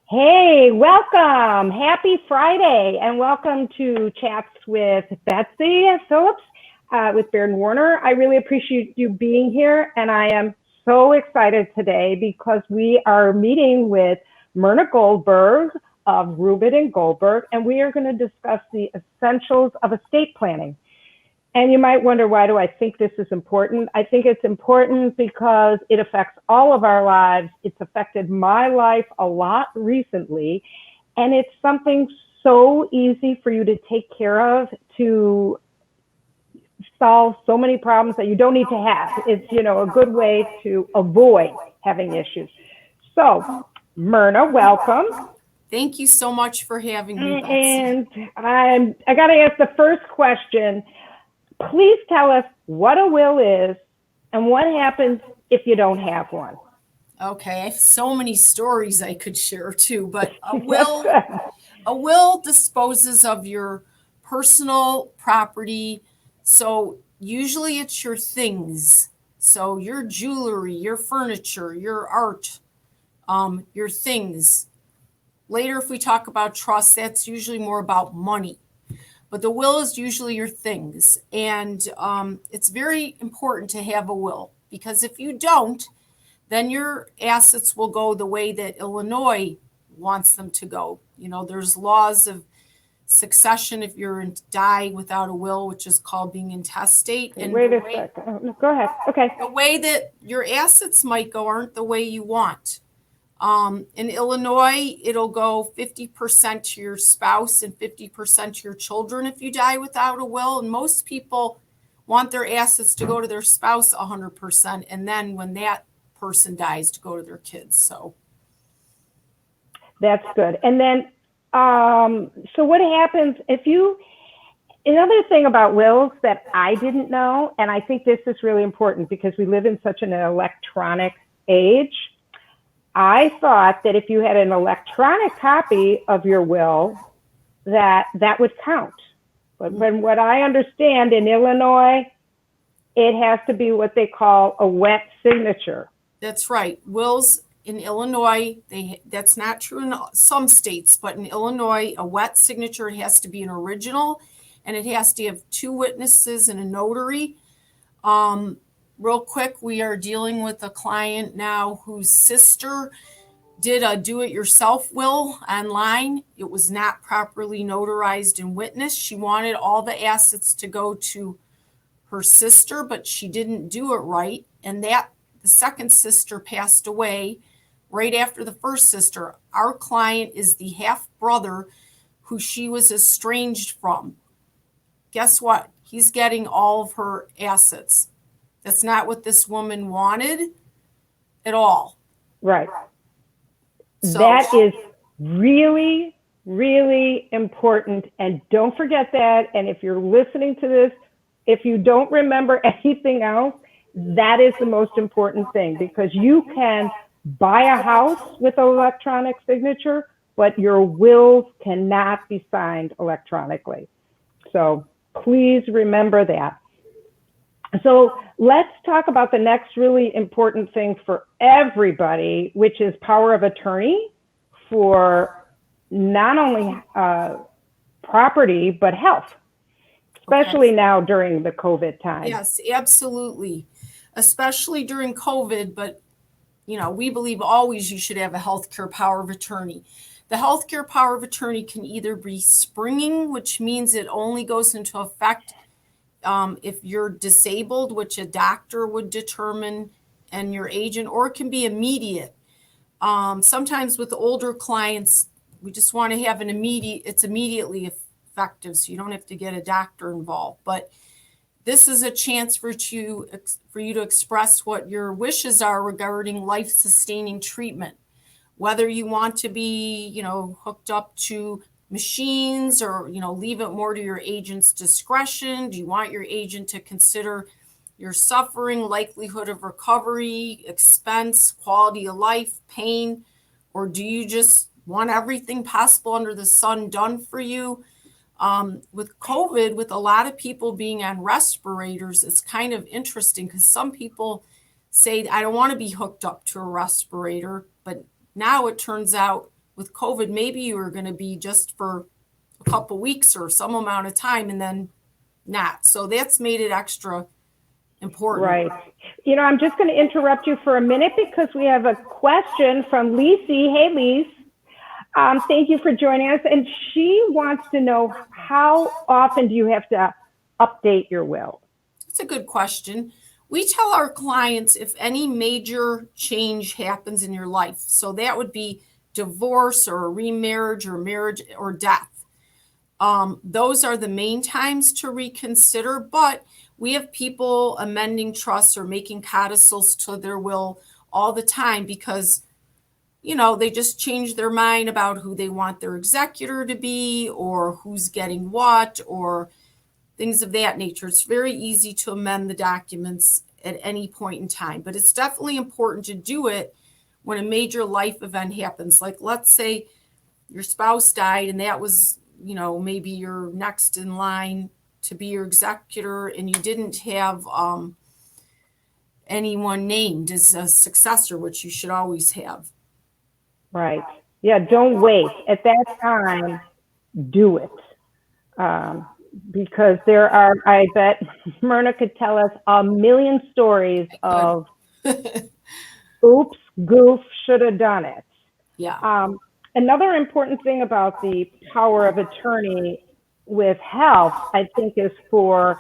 Hey, welcome. Happy Friday, and welcome to Chats with Betsy Phillips with Baird and Warner. I really appreciate you being here, and I am so excited today because we are meeting with Myrna Goldberg of Rubin and Goldberg, and we are going to discuss the essentials of estate planning. And you might wonder, why do I think this is important? I think it's important because it affects all of our lives. It's affected my life a lot recently. And it's something so easy for you to take care of to solve so many problems that you don't need to have. It's, a good way to avoid having issues. So, Myrna, welcome. Thank you so much for having me, Betsy. And I got to ask the first question. Please tell us what a will is and what happens if you don't have one. Okay, I have so many stories I could share too, but a will disposes of your personal property. So usually it's your things. So your jewelry, your furniture, your art, your things. Later, if we talk about trust, that's usually more about money. But the will is usually your things. And it's very important to have a will, because if you don't, then your assets will go the way that Illinois wants them to go. There's laws of succession if you're die without a will, which is called being intestate. And wait a second. Go ahead. Okay. The way that your assets might go aren't the way you want. In Illinois, it'll go 50% to your spouse and 50% to your children if you die without a will. And most people want their assets to go to their spouse 100%. And then when that person dies, to go to their kids. So that's good. And then, so what happens if another thing about wills that I didn't know, and I think this is really important because we live in such an electronic age. I thought that if you had an electronic copy of your will, that would count. But from what I understand, in Illinois, it has to be what they call a wet signature. That's right. Wills in Illinois, that's not true in some states, but in Illinois, a wet signature has to be an original, and it has to have two witnesses and a notary. Real quick, we are dealing with a client now whose sister did a do-it-yourself will online. It was not properly notarized and witnessed. She wanted all the assets to go to her sister, but she didn't do it right. And the second sister passed away right after the first sister. Our client is the half-brother who she was estranged from. Guess what? He's getting all of her assets. That's not what this woman wanted at all. Right. So that is really, really important. And don't forget that. And if you're listening to this, if you don't remember anything else, that is the most important thing, because you can buy a house with an electronic signature, but your wills cannot be signed electronically. So please remember that. So let's talk about the next really important thing for everybody, which is power of attorney for not only property, but health, especially now during the COVID time. Yes, absolutely. Especially during COVID, but we believe always you should have a healthcare power of attorney. The healthcare power of attorney can either be springing, which means it only goes into effect if you're disabled, which a doctor would determine, and your agent, or it can be immediate. Sometimes with older clients, we just want to have it's immediately effective, so you don't have to get a doctor involved. But this is a chance for you to express what your wishes are regarding life-sustaining treatment. Whether you want to be, hooked up to machines or, leave it more to your agent's discretion. Do you want your agent to consider your suffering, likelihood of recovery, expense, quality of life, pain, or do you just want everything possible under the sun done for you? With COVID, with a lot of people being on respirators, it's kind of interesting because some people say, I don't want to be hooked up to a respirator, but now it turns out with COVID, maybe you were going to be just for a couple weeks or some amount of time and then not. So that's made it extra important. Right. You know, I'm just going to interrupt you for a minute because we have a question from Lisi. Hey, Lise. Thank you for joining us. And she wants to know, how often do you have to update your will? It's a good question. We tell our clients if any major change happens in your life, so that would be divorce or a remarriage or marriage or death. Those are the main times to reconsider, but we have people amending trusts or making codicils to their will all the time because, you know, they just change their mind about who they want their executor to be or who's getting what or things of that nature. It's very easy to amend the documents at any point in time, but it's definitely important to do it when a major life event happens. Like, let's say your spouse died and that was, you know, maybe you're next in line to be your executor and you didn't have anyone named as a successor, which you should always have. Right. Yeah, don't wait. At that time, do it. Because there are, I bet Myrna could tell us a million stories of oops, goof, should have done it. Yeah. Another important thing about the power of attorney with health, I think, is for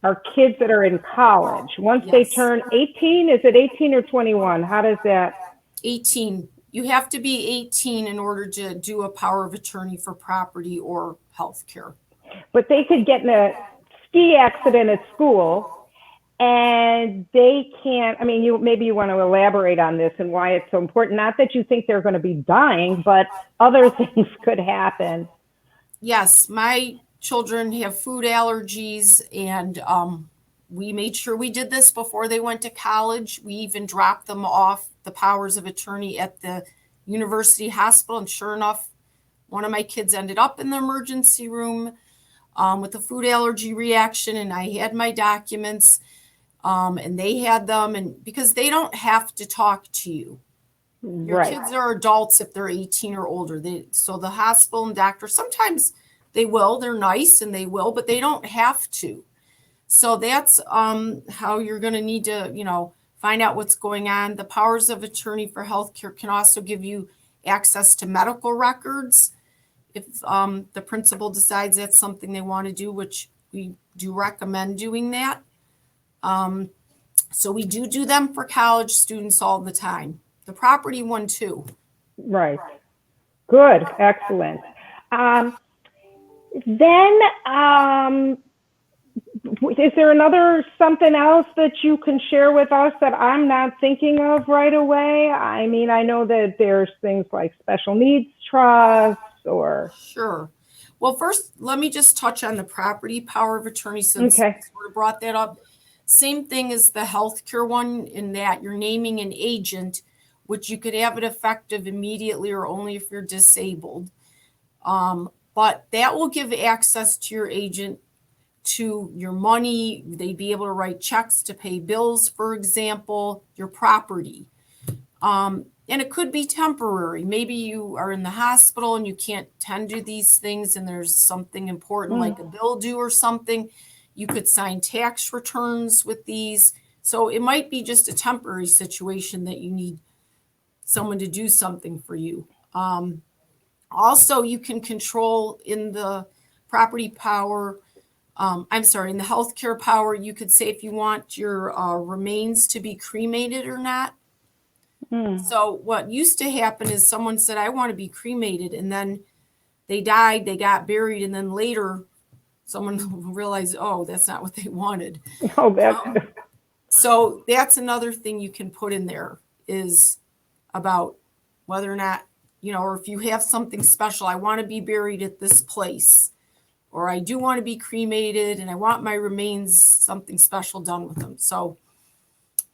our kids that are in college. Once they turn 18, is it 18 or 21? How does that? 18. You have to be 18 in order to do a power of attorney for property or health care. But they could get in a ski accident at school and they can't, I mean, maybe you want to elaborate on this and why it's so important. Not that you think they're going to be dying, but other things could happen. Yes, my children have food allergies, and we made sure we did this before they went to college. We even dropped them off the powers of attorney at the university hospital, and sure enough, one of my kids ended up in the emergency room with a food allergy reaction, and I had my documents, and they had them, and because they don't have to talk to you. Your kids are adults if they're 18 or older. So the hospital and doctor, sometimes they will, they're nice and they will, but they don't have to. So that's how you're going to need to, you know, find out what's going on. The powers of attorney for healthcare can also give you access to medical records if the principal decides that's something they want to do, which we do recommend doing that. So we do them for college students all the time. The property one too. Right. Good. Excellent. Then, is there something else that you can share with us that I'm not thinking of right away? I mean, I know that there's things like special needs trusts or. Sure. Well, first, let me just touch on the property power of attorney since you sort of brought that up. Same thing as the healthcare one in that you're naming an agent, which you could have it effective immediately or only if you're disabled. But that will give access to your agent to your money. They'd be able to write checks to pay bills, for example, your property. And it could be temporary. Maybe you are in the hospital and you can't tend to these things and there's something important like a bill due or something. You could sign tax returns with these. So it might be just a temporary situation that you need someone to do something for you. Also, you can control in the property power, in the healthcare power, you could say if you want your remains to be cremated or not. So what used to happen is someone said, I want to be cremated, and then they died, they got buried, and then later someone realized, oh, that's not what they wanted. So that's another thing you can put in there is about whether or not, you know, or if you have something special, I want to be buried at this place, or I do want to be cremated and I want my remains, something special done with them. So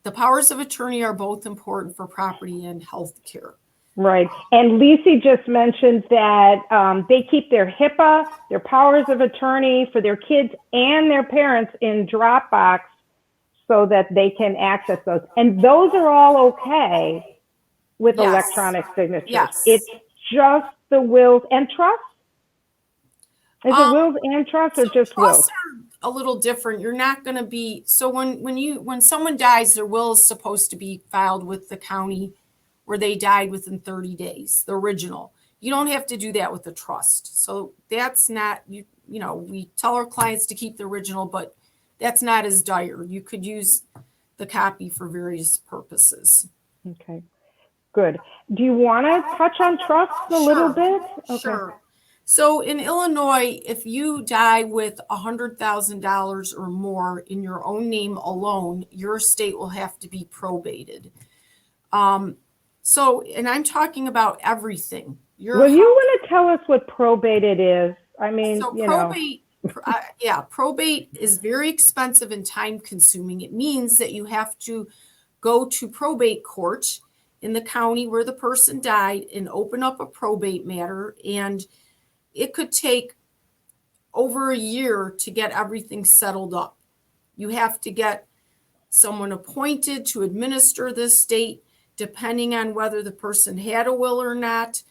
the powers of attorney are both important for property and health care. Right. And Lisi just mentioned that they keep their HIPAA, their powers of attorney for their kids and their parents in Dropbox so that they can access those. And those are all okay with electronic signatures. Yes. It's just the wills and trusts? Is it wills and trusts or just wills? Trusts are a little different. You're not going to be, so when someone dies, their will is supposed to be filed with the county where they died within 30 days, the original. You don't have to do that with the trust. So that's not, we tell our clients to keep the original, but that's not as dire. You could use the copy for various purposes. Okay, good. Do you want to touch on trusts a little bit? Okay. Sure. So in Illinois, if you die with $100,000 or more in your own name alone, your estate will have to be probated. And I'm talking about everything. Well, you want to tell us what probated is? I mean, so probate, probate is very expensive and time consuming. It means that you have to go to probate court in the county where the person died and open up a probate matter, and it could take over a year to get everything settled up. You have to get someone appointed to administer the estate, depending on whether the person had a will or not.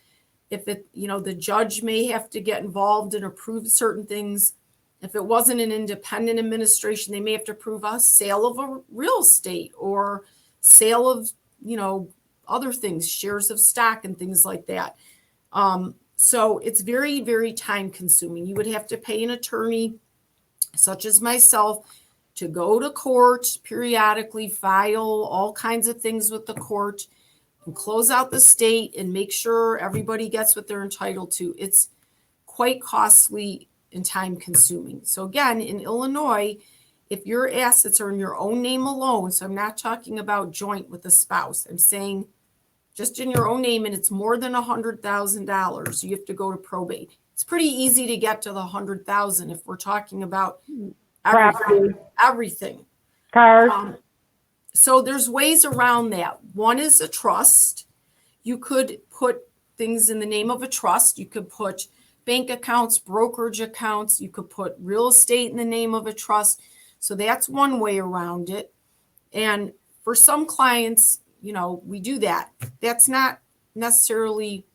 If the judge may have to get involved and approve certain things. If it wasn't an independent administration, they may have to approve a sale of a real estate or sale of, other things, shares of stock and things like that. So it's very, very time consuming. You would have to pay an attorney, such as myself, to go to court periodically, file all kinds of things with the court, and close out the state and make sure everybody gets what they're entitled to. It's quite costly and time consuming. So again, in Illinois, if your assets are in your own name alone, so I'm not talking about joint with a spouse, I'm saying just in your own name, and it's more than $100,000, you have to go to probate. It's pretty easy to get to the $100,000 if we're talking about everything. Cars. So there's ways around that. One is a trust. You could put things in the name of a trust. You could put bank accounts, brokerage accounts. You could put real estate in the name of a trust. So that's one way around it. And for some clients, we do that. That's not necessarily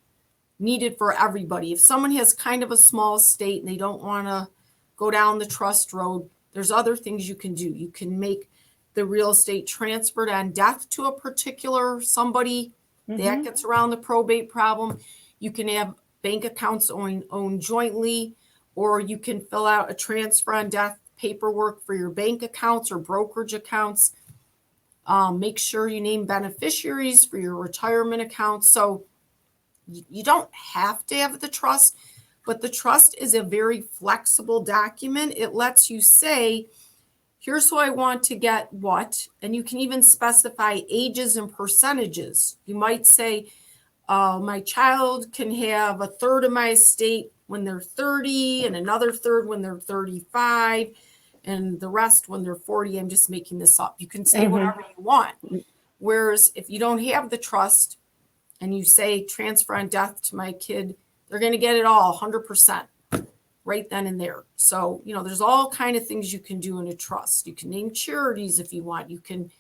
needed for everybody. If someone has kind of a small estate and they don't want to go down the trust road, there's other things you can do. You can make the real estate transferred on death to a particular somebody. That gets around the probate problem. You can have bank accounts owned jointly, or you can fill out a transfer on death paperwork for your bank accounts or brokerage accounts. Make sure you name beneficiaries for your retirement accounts. So you don't have to have the trust, but the trust is a very flexible document. It lets you say, here's who I want to get what, and you can even specify ages and percentages. You might say, my child can have a third of my estate when they're 30 and another third when they're 35 and the rest when they're 40. I'm just making this up. You can say whatever you want. Whereas if you don't have the trust and you say transfer on death to my kid, they're going to get it all 100% right then and there. So, there's all kind of things you can do in a trust. You can name charities if you want. You can,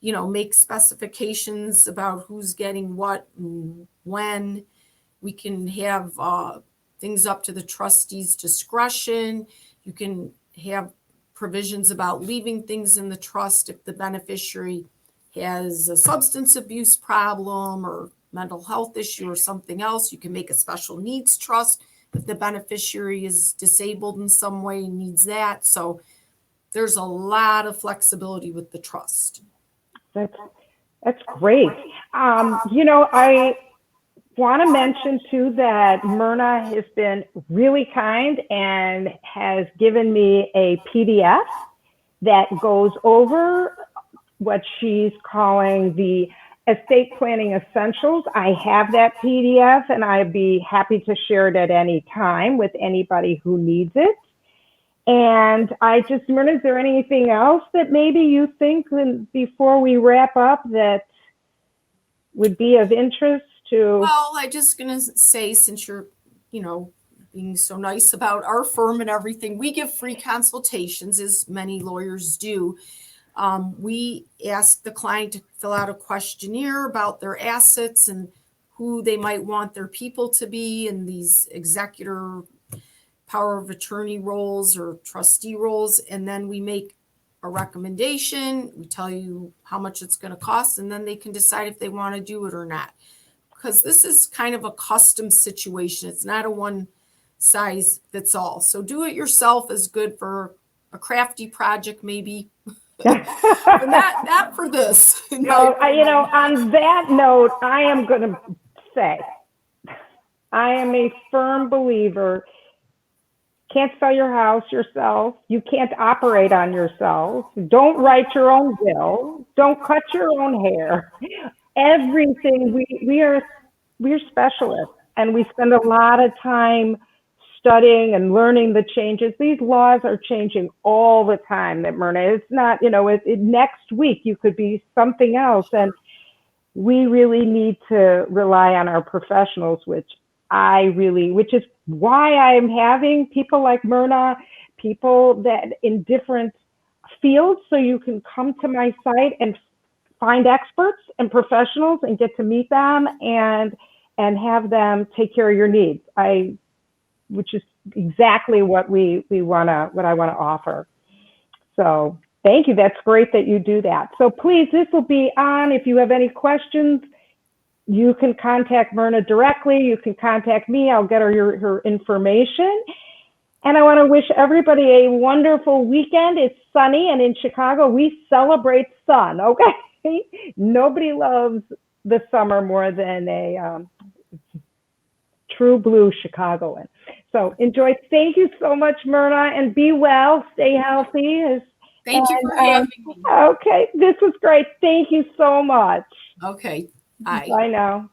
make specifications about who's getting what and when. We can have things up to the trustee's discretion. You can have provisions about leaving things in the trust if the beneficiary has a substance abuse problem or mental health issue or something else. You can make a special needs trust if the beneficiary is disabled in some way and needs that. So there's a lot of flexibility with the trust. That's great. I want to mention too that Myrna has been really kind and has given me a PDF that goes over what she's calling the estate planning essentials. I have that PDF and I'd be happy to share it at any time with anybody who needs it. And Myrna, is there anything else that maybe you think before we wrap up that would be of interest to? Well, I'm just going to say, since you're, being so nice about our firm and everything, we give free consultations, as many lawyers do. We ask the client to fill out a questionnaire about their assets and who they might want their people to be in these executor power of attorney roles or trustee roles. And then we make a recommendation. We tell you how much it's going to cost, and then they can decide if they want to do it or not. Because this is kind of a custom situation. It's not a one size fits all. So do it yourself is good for a crafty project, maybe. But not for this. No, on that note, I am going to say, I am a firm believer. Can't sell your house yourself. You can't operate on yourself. Don't write your own will. Don't cut your own hair. Everything we're specialists, and we spend a lot of time studying and learning the changes. These laws are changing all the time, that Myrna. It's not, next week you could be something else. And we really need to rely on our professionals, which is why I'm having people like Myrna, people that in different fields, so you can come to my site and find experts and professionals and get to meet them and have them take care of your needs. Which is exactly what I want to offer. So thank you. That's great that you do that. So please, this will be on. If you have any questions, you can contact Myrna directly. You can contact me. I'll get her information. And I want to wish everybody a wonderful weekend. It's sunny, and in Chicago, we celebrate sun, okay? Nobody loves the summer more than a true blue Chicagoan. So enjoy. Thank you so much, Myrna, and be well. Stay healthy. Thank you for having me. Okay, this was great. Thank you so much. Okay, bye. Bye now.